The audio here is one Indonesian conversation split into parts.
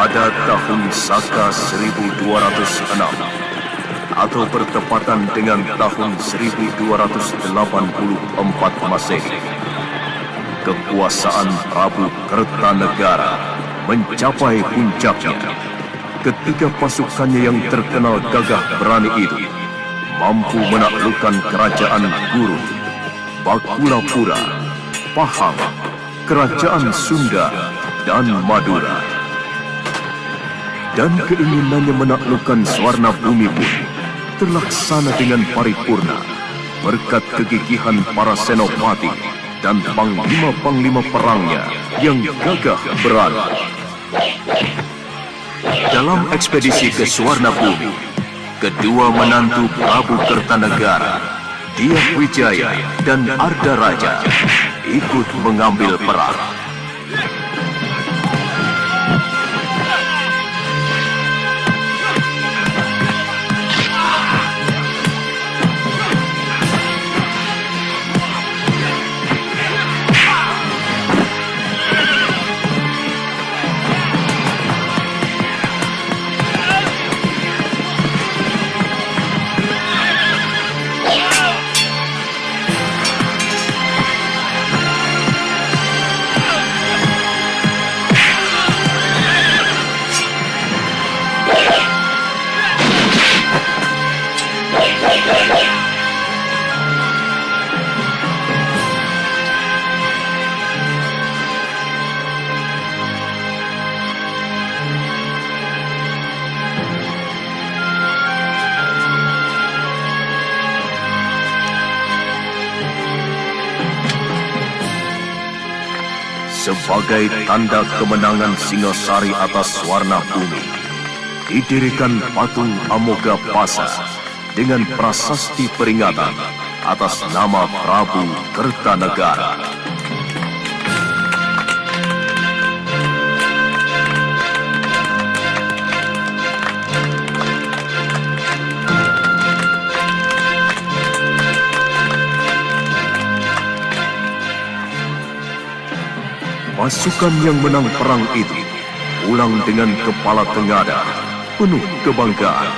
Pada tahun Saka 1206 atau bertepatan dengan tahun 1284 Masehi, kekuasaan Prabu Kertanegara mencapai puncaknya ketika pasukannya yang terkenal gagah berani itu mampu menaklukkan kerajaan Gurun, Bakulapura, Pahang, kerajaan Sunda, dan Madura. Dan keinginannya menaklukkan Swarna Bumi pun terlaksana dengan paripurna berkat kegigihan para senopati dan panglima-panglima perangnya yang gagah berani. Dalam ekspedisi ke Swarna Bumi, kedua menantu Prabu Kertanegara, Dyah Wijaya dan Arda Raja, ikut mengambil perang. Sebagai tanda kemenangan Singasari atas Swarna Bumi, didirikan patung Amogapasa dengan prasasti peringatan atas nama Prabu Kertanegara. Pasukan yang menang perang itu pulang dengan kepala tengadah, penuh kebanggaan,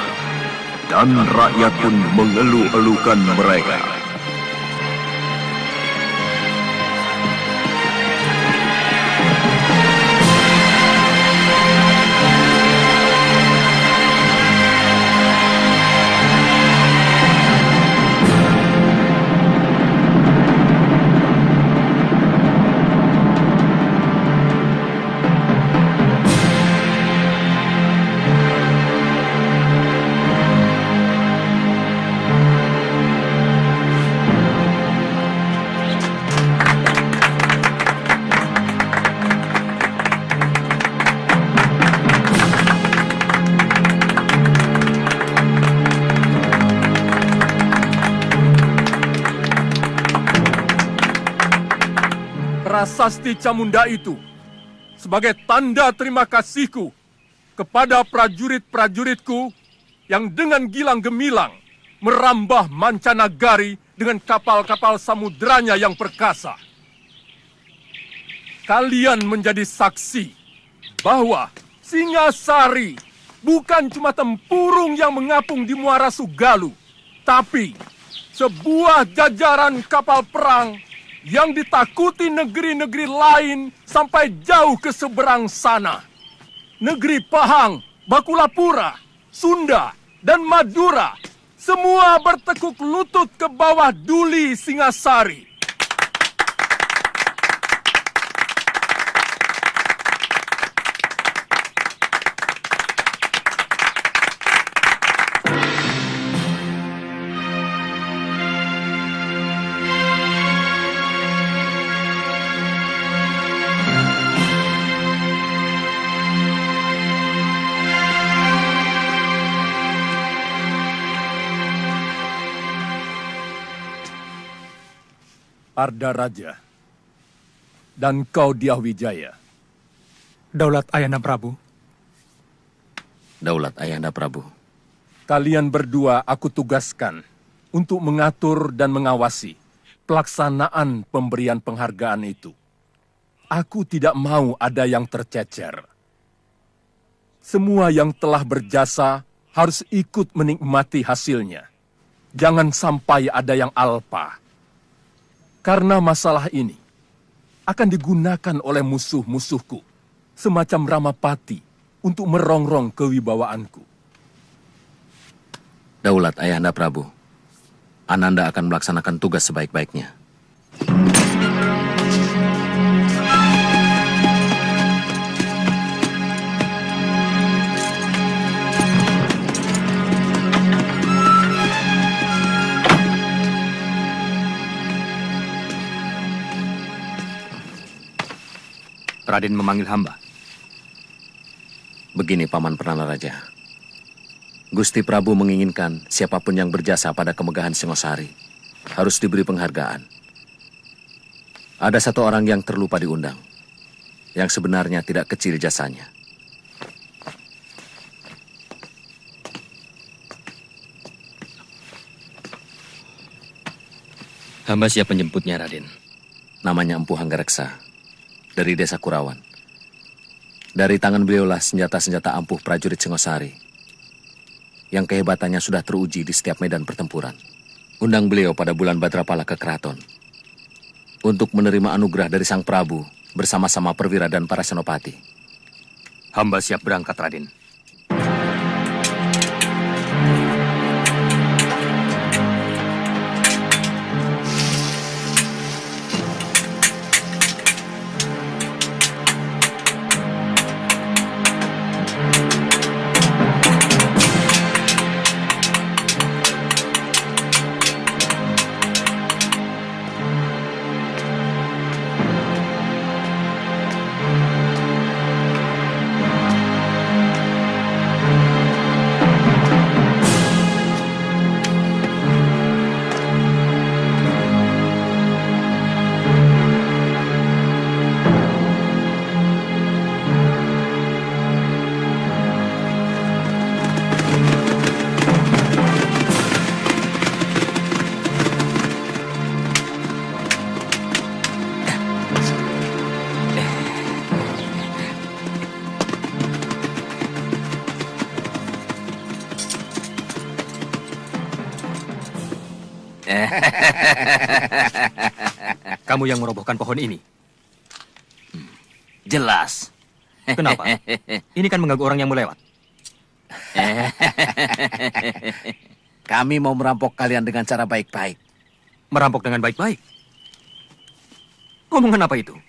dan rakyat pun mengeluh-elukan mereka. Prasasti Camunda itu sebagai tanda terima kasihku kepada prajurit-prajuritku yang dengan gilang gemilang merambah mancanagari dengan kapal-kapal samudranya yang perkasa. Kalian menjadi saksi bahwa Singasari bukan cuma tempurung yang mengapung di Muara Sugalu, tapi sebuah jajaran kapal perang yang ditakuti negeri-negeri lain sampai jauh ke seberang sana. Negeri Pahang, Bakulapura, Sunda, dan Madura semua bertekuk lutut ke bawah duli Singasari. Arda Raja, dan kau Dyah Wijaya. Daulat Ayahanda Prabu. Daulat Ayahanda Prabu. Kalian berdua aku tugaskan untuk mengatur dan mengawasi pelaksanaan pemberian penghargaan itu. Aku tidak mau ada yang tercecer. Semua yang telah berjasa harus ikut menikmati hasilnya. Jangan sampai ada yang alpa. Karena masalah ini akan digunakan oleh musuh-musuhku, semacam Ramapati, untuk merongrong kewibawaanku. Daulat Ayahanda Prabu, Ananda akan melaksanakan tugas sebaik-baiknya. Raden memanggil hamba. Begini, Paman Perdana Raja. Gusti Prabu menginginkan siapapun yang berjasa pada kemegahan Singosari harus diberi penghargaan. Ada satu orang yang terlupa diundang, yang sebenarnya tidak kecil jasanya. Hamba siap menjemputnya, Raden. Namanya Empu Hanggareksa, dari desa Kurawan. Dari tangan beliaulah senjata-senjata ampuh prajurit Singosari, yang kehebatannya sudah teruji di setiap medan pertempuran. Undang beliau pada bulan Badrapala ke keraton, untuk menerima anugerah dari Sang Prabu bersama-sama perwira dan para senopati. Hamba siap berangkat, Raden. Kamu yang merobohkan pohon ini? Jelas. Kenapa? Ini kan mengganggu orang yang mau lewat. Kami mau merampok kalian dengan cara baik-baik. Merampok dengan baik-baik? Omongan apa itu?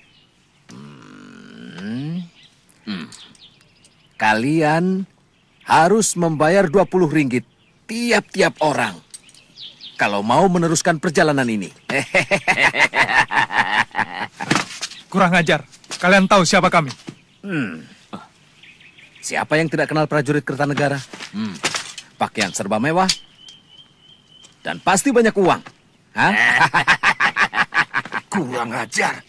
Kalian harus membayar 20 ringgit tiap-tiap orang kalau mau meneruskan perjalanan ini. Kurang ajar. Kalian tahu siapa kami? Siapa yang tidak kenal prajurit Kertanegara? Pakaian serba mewah dan pasti banyak uang. Hah? Kurang ajar.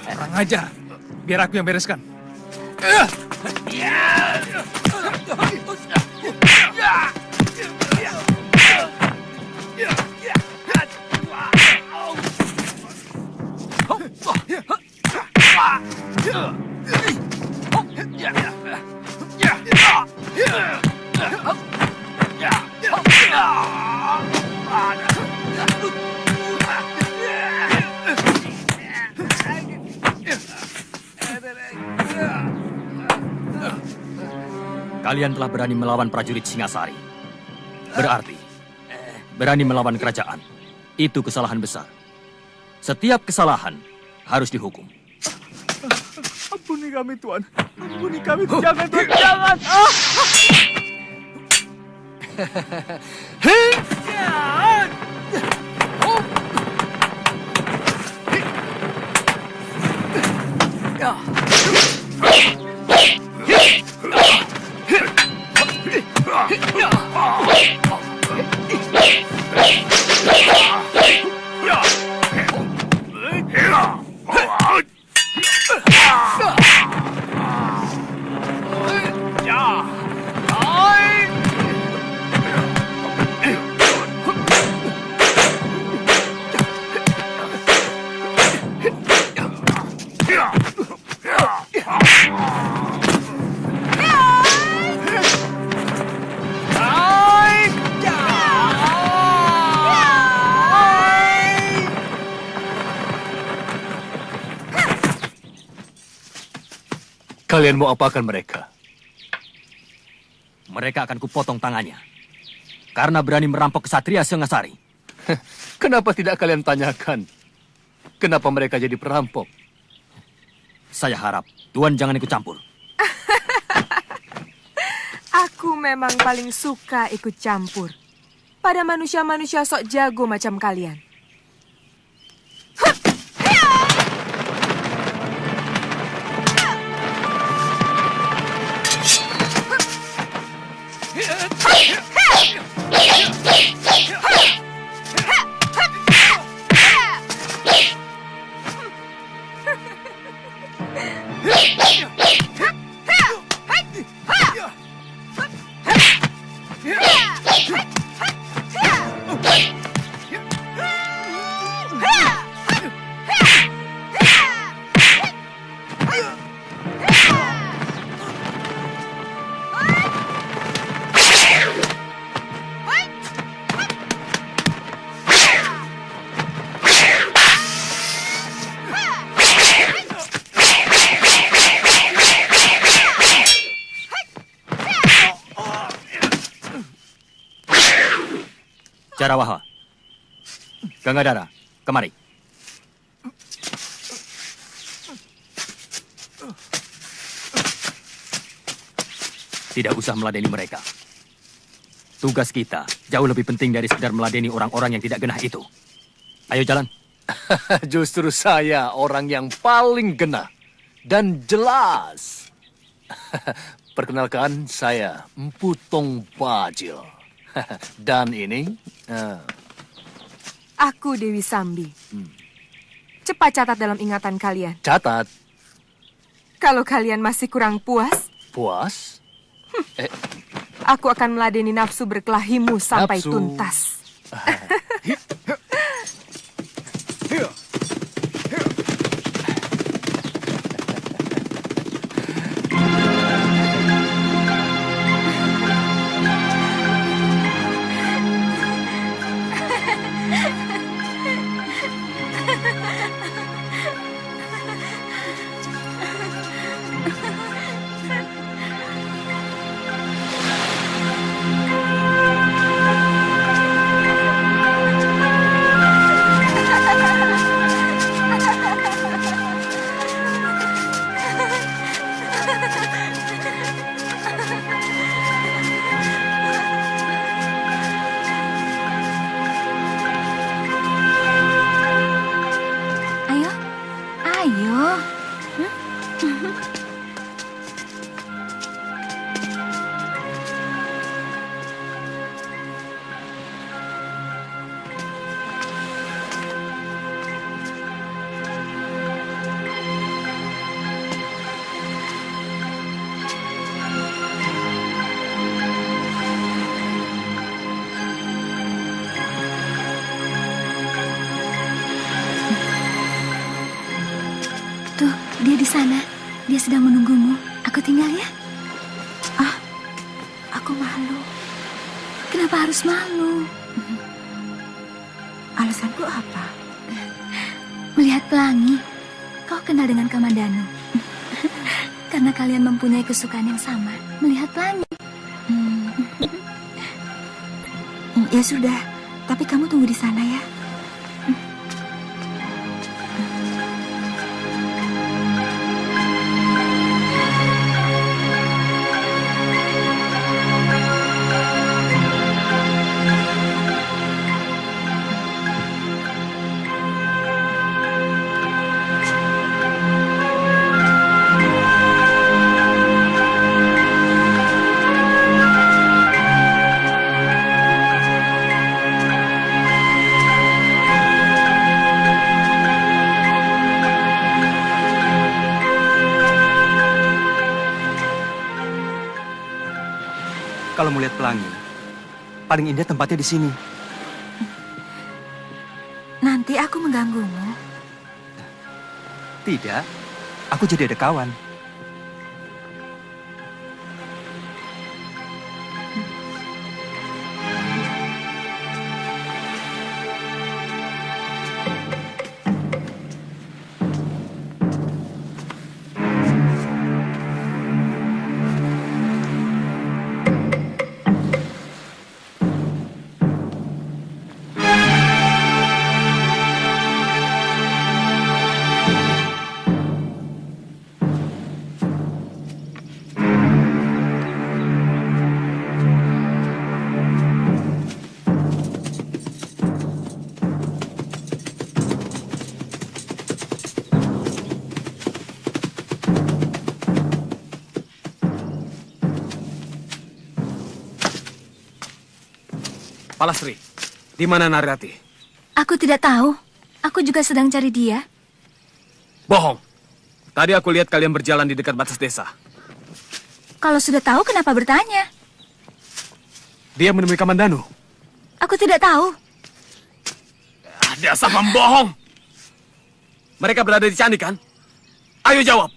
Kurang ajar. Biar aku yang bereskan. Kalian telah berani melawan prajurit Singasari. Berarti, berani melawan kerajaan. Itu kesalahan besar. Setiap kesalahan harus dihukum. Ampuni kami, Tuan. Ampuni kami. Jangan, Tuan. Jangan. Kalian mau apakan mereka? Mereka akan kupotong tangannya. Karena berani merampok kesatria Singasari. Kenapa tidak kalian tanyakan? Kenapa mereka jadi perampok? Saya harap Tuan jangan ikut campur. Aku memang paling suka ikut campur pada manusia-manusia sok jago macam kalian. Jarawaha, Gangadara, kemari. Tidak usah meladeni mereka. Tugas kita jauh lebih penting dari sekedar meladeni orang-orang yang tidak genah itu. Ayo jalan. Justru saya orang yang paling genah dan jelas. Perkenalkan, saya Empu Tong Bajil. Dan ini... Aku Dewi Sambi. Cepat catat dalam ingatan kalian. Catat. Kalau kalian masih kurang puas, Puas? aku akan meladeni nafsu berkelahimu sampai Nafsu. tuntas. Ayo, ayo. Tuh, dia di sana. Dia sedang menunggumu. Aku tinggal ya. Aku malu. Kenapa harus malu? Alasanku apa? Melihat pelangi. Kau kenal dengan Kamandanu. Karena kalian mempunyai kesukaan yang sama. Melihat pelangi. Ya sudah, tapi kamu tunggu di sana ya. Kalau mau lihat pelangi, paling indah tempatnya di sini. Nanti aku mengganggumu. Tidak, aku jadi ada kawan. Palastri, di mana Narirati? Aku tidak tahu. Aku juga sedang cari dia. Bohong. Tadi aku lihat kalian berjalan di dekat batas desa. Kalau sudah tahu, kenapa bertanya? Dia menemui Kamandanu. Aku tidak tahu. Dasar pembohong. Mereka berada di candi, kan? Ayo jawab.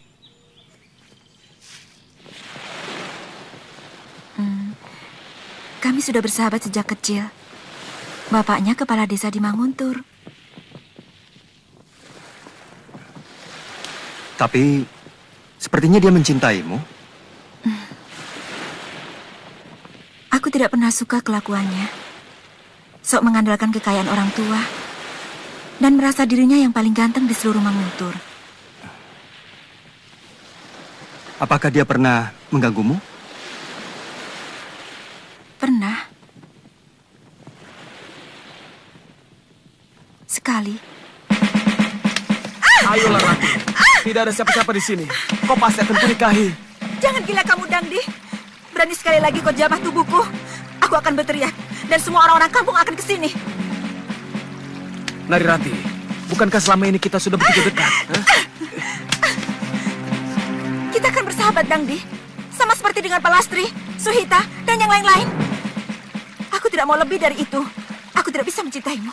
Kami sudah bersahabat sejak kecil. Bapaknya kepala desa di Manguntur. Tapi, sepertinya dia mencintaimu. Aku tidak pernah suka kelakuannya. Sok mengandalkan kekayaan orang tua. Dan merasa dirinya yang paling ganteng di seluruh Manguntur. Apakah dia pernah mengganggumu? Pernah. Sekali. Ayolah, Rati. Tidak ada siapa-siapa di sini. Kau pasti akan kunikahi. Jangan gila kamu, Dangdi. Berani sekali lagi kau jamah tubuhku. Aku akan berteriak. Dan semua orang-orang kampung akan ke sini. Narirati, bukankah selama ini kita sudah begitu dekat? Kita akan bersahabat, Dangdi. Sama seperti dengan Palastri, Suhita, dan yang lain-lain. Aku tidak mau lebih dari itu. Aku tidak bisa mencintaimu.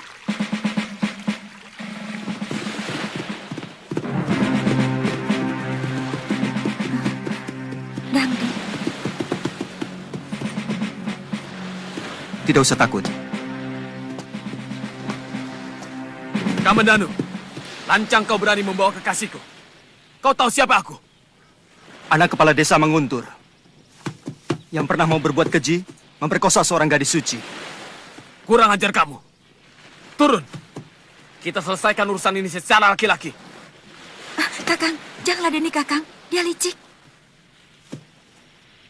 Dangdi. Tidak usah takut. Kamandanu, lancang kau berani membawa kekasihku. Kau tahu siapa aku? Anak kepala desa Manguntur. Yang pernah mau berbuat keji, memperkosa seorang gadis suci. Kurang ajar kamu. Turun. Kita selesaikan urusan ini secara laki-laki. Kakang, jangan ladeni Kakang. Dia licik.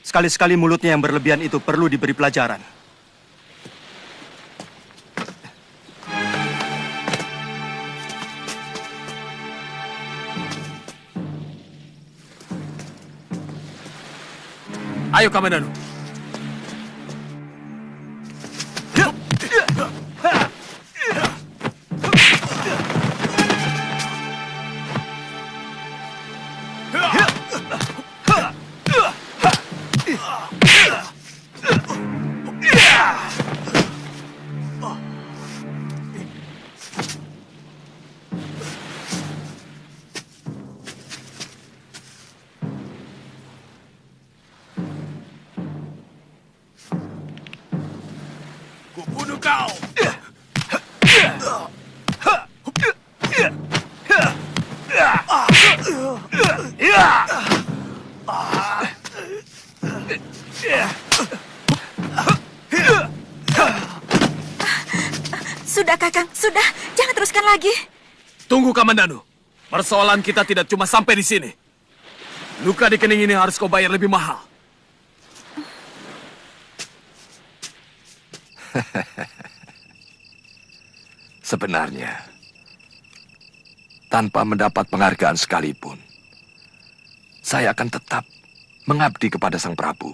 Sekali-sekali mulutnya yang berlebihan itu perlu diberi pelajaran. Ayo, Kamandanu. Kubunuh kau! Sudah, Kakang. Sudah. Jangan teruskan lagi. Tunggu, Kamandanu. Persoalan kita tidak cuma sampai di sini. Luka di kening ini harus kau bayar lebih mahal. Sebenarnya, tanpa mendapat penghargaan sekalipun, saya akan tetap mengabdi kepada Sang Prabu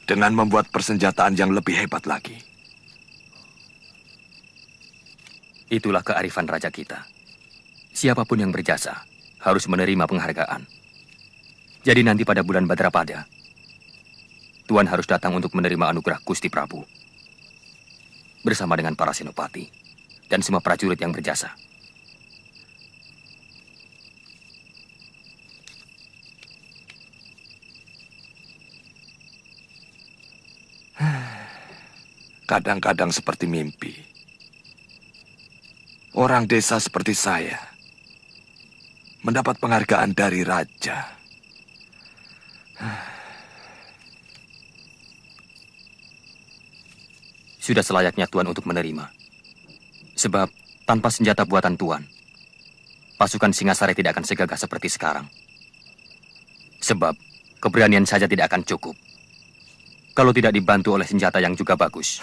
dengan membuat persenjataan yang lebih hebat lagi. Itulah kearifan raja kita. Siapapun yang berjasa harus menerima penghargaan. Jadi nanti pada bulan Badrapada, Tuan harus datang untuk menerima anugerah Gusti Prabu. Bersama dengan para senopati dan semua prajurit yang berjasa. Kadang-kadang seperti mimpi. Orang desa seperti saya mendapat penghargaan dari raja. Sudah selayaknya Tuan untuk menerima. Sebab tanpa senjata buatan Tuan, pasukan Singasari tidak akan segagah seperti sekarang. Sebab keberanian saja tidak akan cukup kalau tidak dibantu oleh senjata yang juga bagus.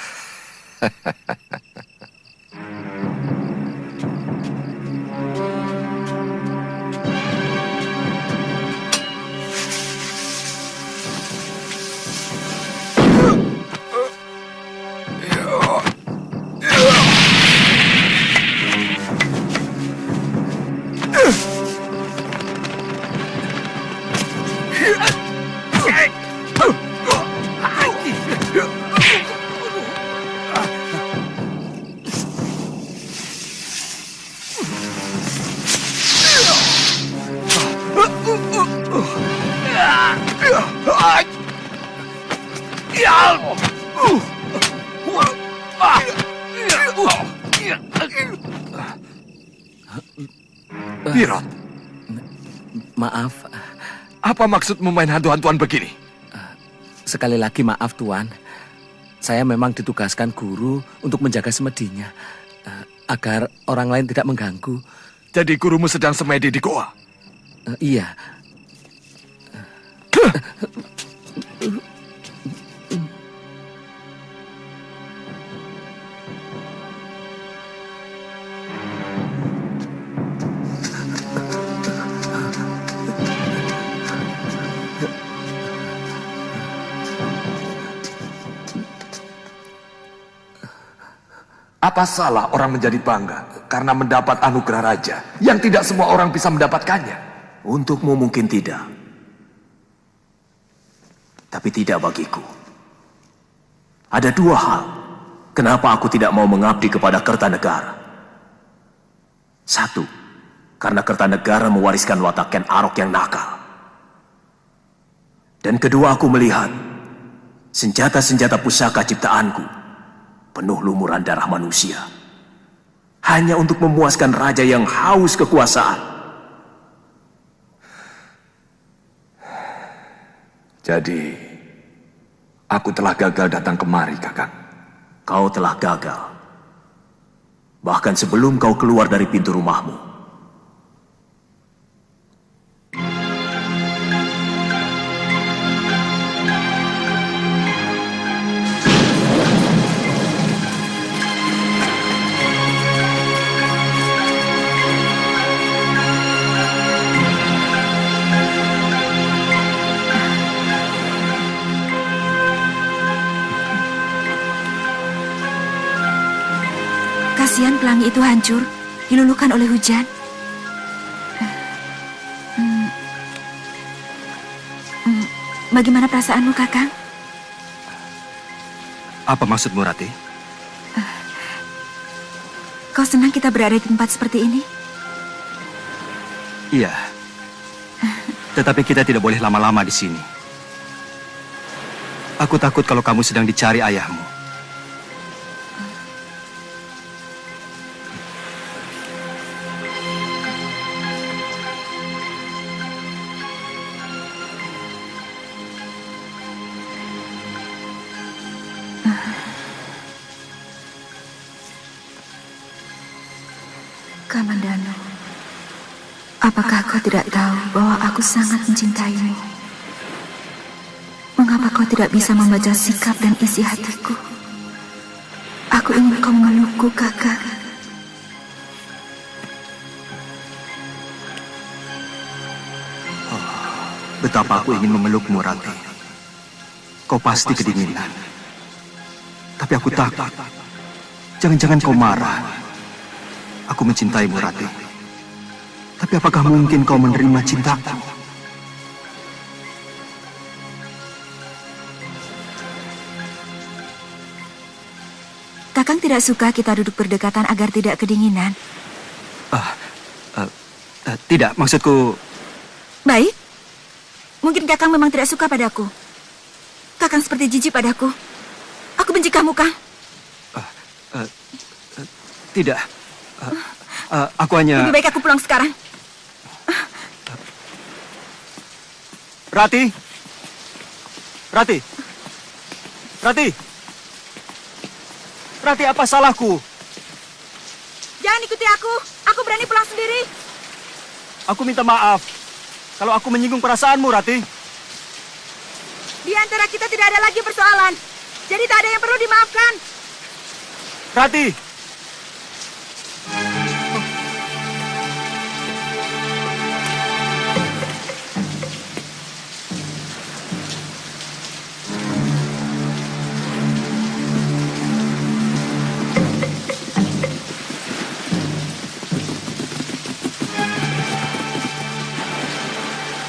Birot, Maaf, apa maksudmu main hantu-hantuan begini? sekali lagi maaf Tuan. Saya memang ditugaskan guru untuk menjaga semedinya, agar orang lain tidak mengganggu. Jadi gurumu sedang semedi di goa? Iya. Apa salah orang menjadi bangga karena mendapat anugerah raja yang tidak semua orang bisa mendapatkannya? Untukmu mungkin tidak. Tapi tidak bagiku. Ada dua hal kenapa aku tidak mau mengabdi kepada Kertanegara. Satu, karena Kertanegara mewariskan watak Ken Arok yang nakal. Dan kedua, aku melihat senjata-senjata pusaka ciptaanku penuh lumuran darah manusia. Hanya untuk memuaskan raja yang haus kekuasaan. Jadi, aku telah gagal datang kemari, Kakang. Kau telah gagal. Bahkan sebelum kau keluar dari pintu rumahmu. Kasihan pelangi itu hancur, diluluhkan oleh hujan. Bagaimana perasaanmu, Kakang? Apa maksudmu, Rati? Kau senang kita berada di tempat seperti ini? Iya. Tetapi kita tidak boleh lama-lama di sini. Aku takut kalau kamu sedang dicari ayahmu. Kamandano, apakah kau tidak tahu bahwa aku sangat mencintaimu? Mengapa kau tidak bisa membaca sikap dan isi hatiku? Aku ingin kau memelukku, Kakak. Betapa aku ingin memelukmu, Rati. Kau pasti kedinginan. Tapi aku takut. Jangan-jangan kau marah. Aku mencintaimu, Rati. Tapi apakah mungkin kau menerima cintaku? Kakang tidak suka kita duduk berdekatan agar tidak kedinginan. Tidak, maksudku... Baik. Mungkin Kakang memang tidak suka padaku. Kakang seperti jijik padaku. Aku benci kamu, Kang. Tidak. Aku hanya... Lebih baik aku pulang sekarang. Rati! Rati! Rati! Rati, apa salahku? Jangan ikuti aku. Aku berani pulang sendiri. Aku minta maaf kalau aku menyinggung perasaanmu, Rati. Di antara kita tidak ada lagi persoalan. Jadi tak ada yang perlu dimaafkan. Rati!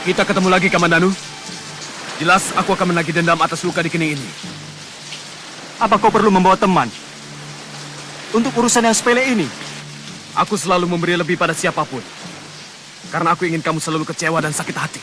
Kita ketemu lagi, Kamandanu. Jelas aku akan menagih dendam atas luka di kening ini. Apa kau perlu membawa teman? Untuk urusan yang sepele ini? Aku selalu memberi lebih pada siapapun. Karena aku ingin kamu selalu kecewa dan sakit hati.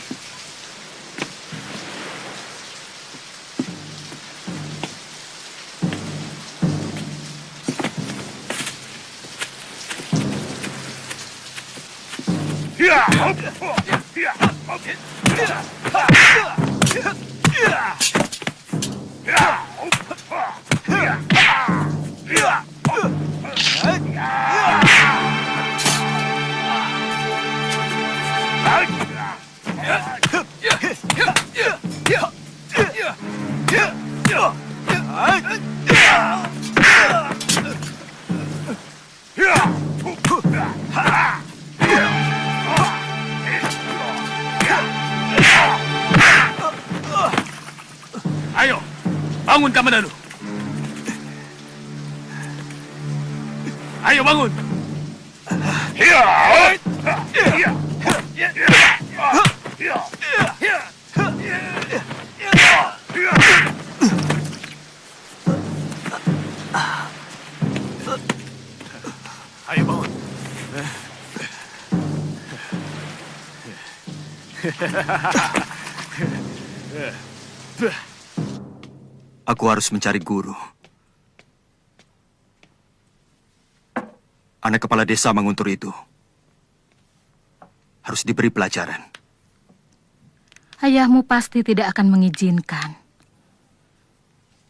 Ayo, bangun Kamandanu. Ayo bangun. Ayo bangun. Aku harus mencari guru. Anak kepala desa Manguntur itu harus diberi pelajaran. Ayahmu pasti tidak akan mengizinkan.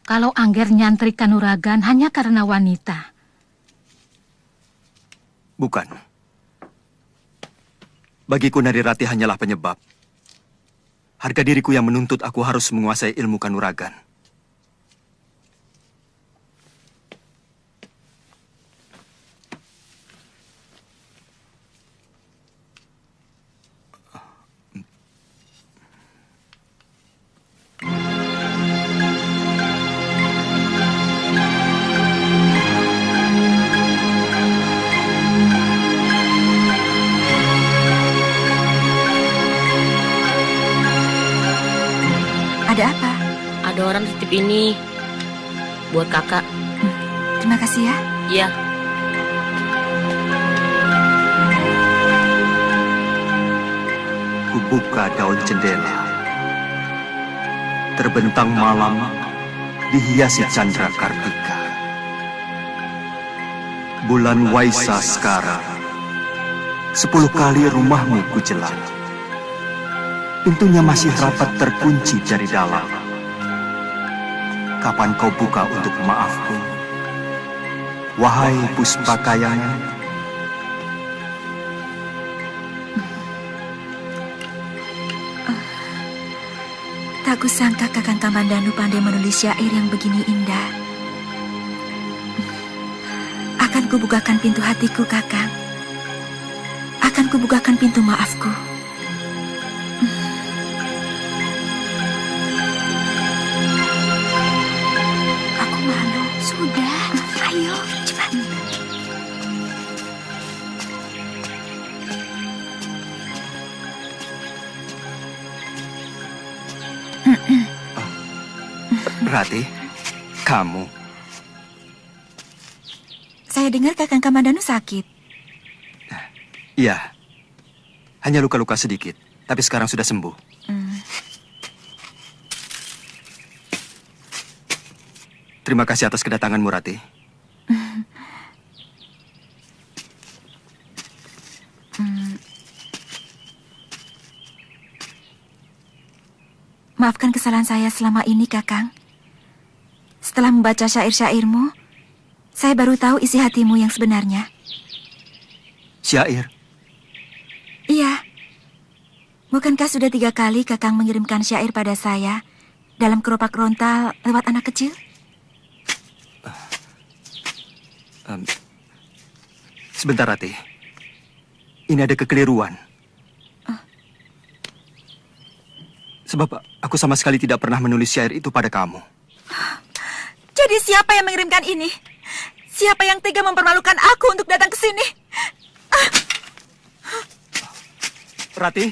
Kalau Angger nyantri Kanuragan hanya karena wanita. Bukan. Bagiku Narirati hanyalah penyebab. Harga diriku yang menuntut aku harus menguasai ilmu Kanuragan. Ada apa? Ada orang titip ini buat kakak. Terima kasih ya. Iya. Kubuka daun jendela. Terbentang malam dihiasi candra kartika. Bulan Waisa sekarang. 10 kali rumahmu kujelang. Pintunya masih rapat terkunci dari dalam. Kapan kau buka untuk maafku? Wahai Puspakayangan. Tak kusangka Kakang Kamandanu pandai menulis syair yang begini indah. Akan kubukakan pintu hatiku, Kakang. Akan kubukakan pintu maafku. Sudah, ayo cepat. Rati, kamu. Saya dengar Kakang Kamandanu sakit. Iya, hanya luka-luka sedikit, tapi sekarang sudah sembuh. Terima kasih atas kedatanganmu, Rati. Maafkan kesalahan saya selama ini, Kakang. Setelah membaca syair-syairmu, saya baru tahu isi hatimu yang sebenarnya. Syair? Iya. Bukankah sudah 3 kali Kakang mengirimkan syair pada saya dalam keropak rontal lewat anak kecil? Sebentar, Rati. Ini ada kekeliruan. Sebab aku sama sekali tidak pernah menulis syair itu pada kamu. Jadi siapa yang mengirimkan ini? Siapa yang tega mempermalukan aku untuk datang ke sini? Rati,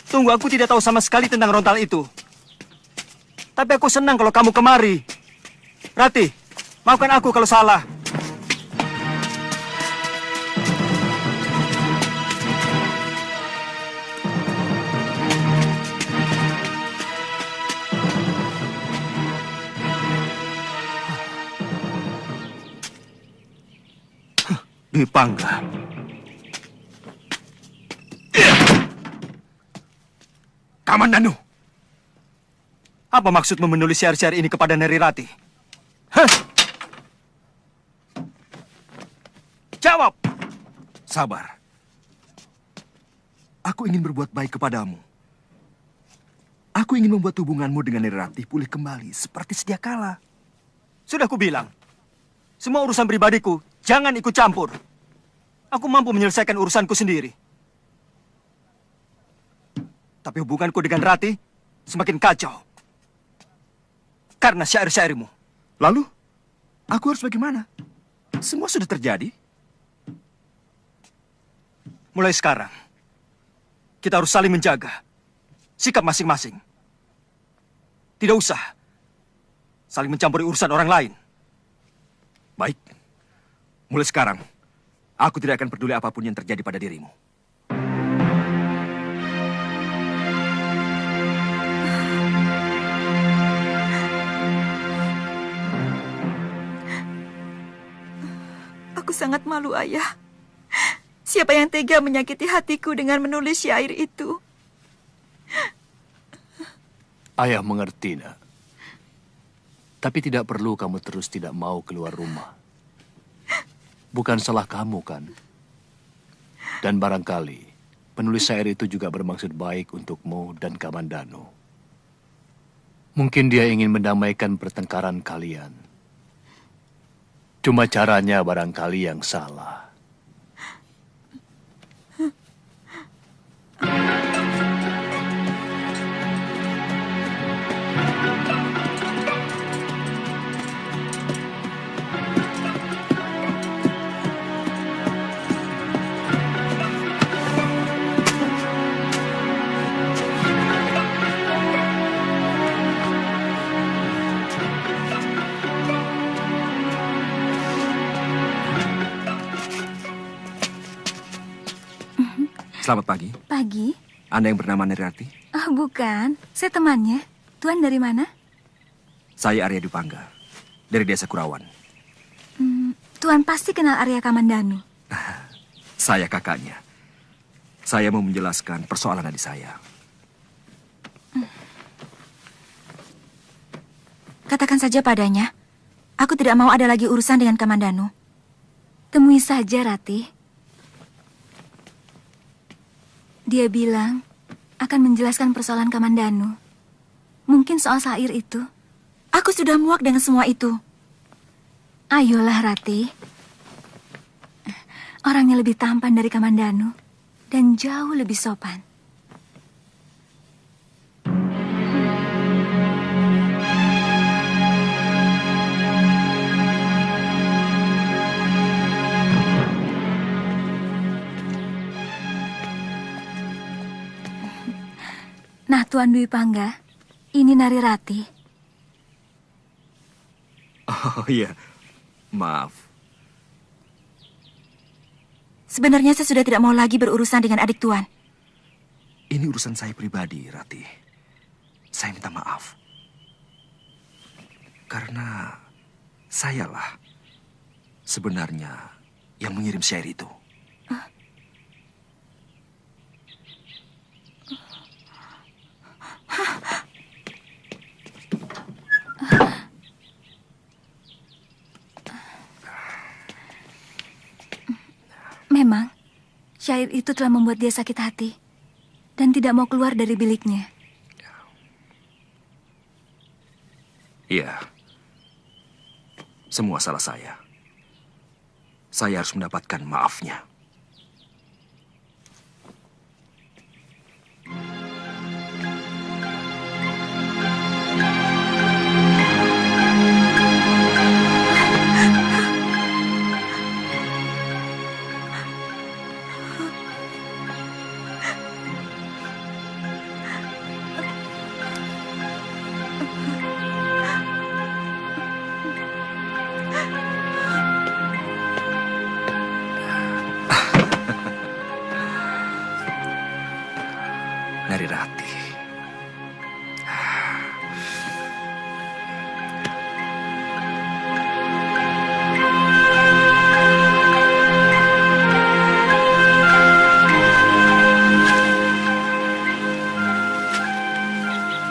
tunggu, aku tidak tahu sama sekali tentang rontal itu. Tapi aku senang kalau kamu kemari. Rati, maafkan aku kalau salah. Dwi Pangga. Kamandanu, Apa maksudmu menulis syair-syair ini kepada Neri Rati? Hah? Jawab! sabar. Aku ingin berbuat baik kepadamu. Aku ingin membuat hubunganmu dengan Neri Rati pulih kembali seperti sedia kala. Sudah kubilang, semua urusan pribadiku jangan ikut campur. Aku mampu menyelesaikan urusanku sendiri. Tapi hubunganku dengan Rati semakin kacau. Karena syair-syairmu. Lalu, aku harus bagaimana? Semua sudah terjadi. Mulai sekarang, kita harus saling menjaga sikap masing-masing. Tidak usah saling mencampuri urusan orang lain. Baik, mulai sekarang, aku tidak akan peduli apapun yang terjadi pada dirimu. Aku sangat malu, Ayah. Siapa yang tega menyakiti hatiku dengan menulis syair itu? Ayah mengerti, nak. Tapi tidak perlu kamu terus tidak mau keluar rumah. Bukan salah kamu, kan? Dan barangkali penulis syair itu juga bermaksud baik untukmu dan Kamandanu. Mungkin dia ingin mendamaikan pertengkaran kalian. Cuma caranya barangkali yang salah. Selamat pagi. Pagi? Anda yang bernama Neri Rati? Ah, bukan. Saya temannya. Tuan dari mana? Saya Arya Dwi Pangga, dari Desa Kurawan. Tuan pasti kenal Arya Kamandanu. Saya kakaknya. Saya mau menjelaskan persoalan adik saya. Katakan saja padanya. Aku tidak mau ada lagi urusan dengan Kamandanu. Temui saja, Rati. Dia bilang akan menjelaskan persoalan Kamandanu. Mungkin soal syair itu. Aku sudah muak dengan semua itu. Ayolah, Rati. Orangnya lebih tampan dari Kamandanu dan jauh lebih sopan. Nah, Tuan Dwi Pangga, ini Nari Rati. Oh iya, maaf. Sebenarnya saya sudah tidak mau lagi berurusan dengan adik Tuan. Ini urusan saya pribadi, Rati. Saya minta maaf. Karena sayalah sebenarnya yang mengirim syair itu. Memang, syair itu telah membuat dia sakit hati dan tidak mau keluar dari biliknya. Iya. Semua salah saya. Saya harus mendapatkan maafnya.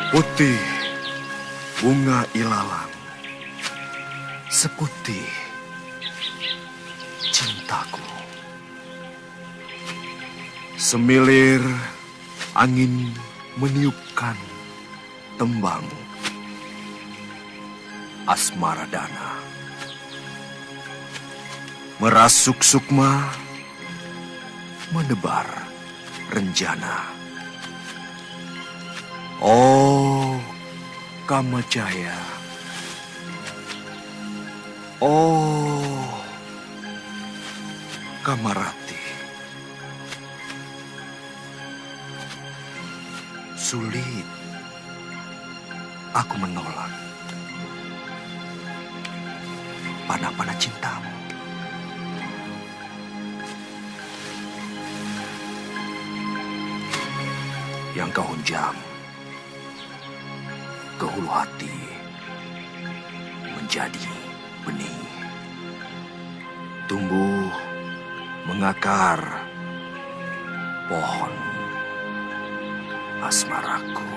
Putih bunga ilalang, seputih cintaku. Semilir angin meniupkan tembangmu, Asmaradana. Merasuk sukma, menebar renjana. Oh, Kamajaya. Oh, Kamarati. Sulit aku menolak panah-panah cintamu. Yang kau hunjam ke hulu hati menjadi benih, tumbuh mengakar pohon asmaraku.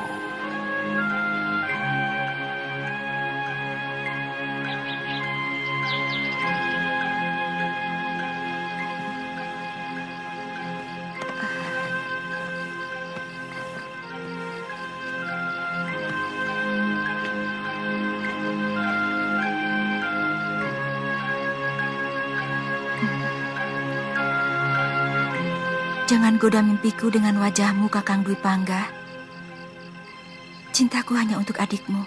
Jangan goda mimpiku dengan wajahmu, Kakang Dwi Pangga. Cintaku hanya untuk adikmu.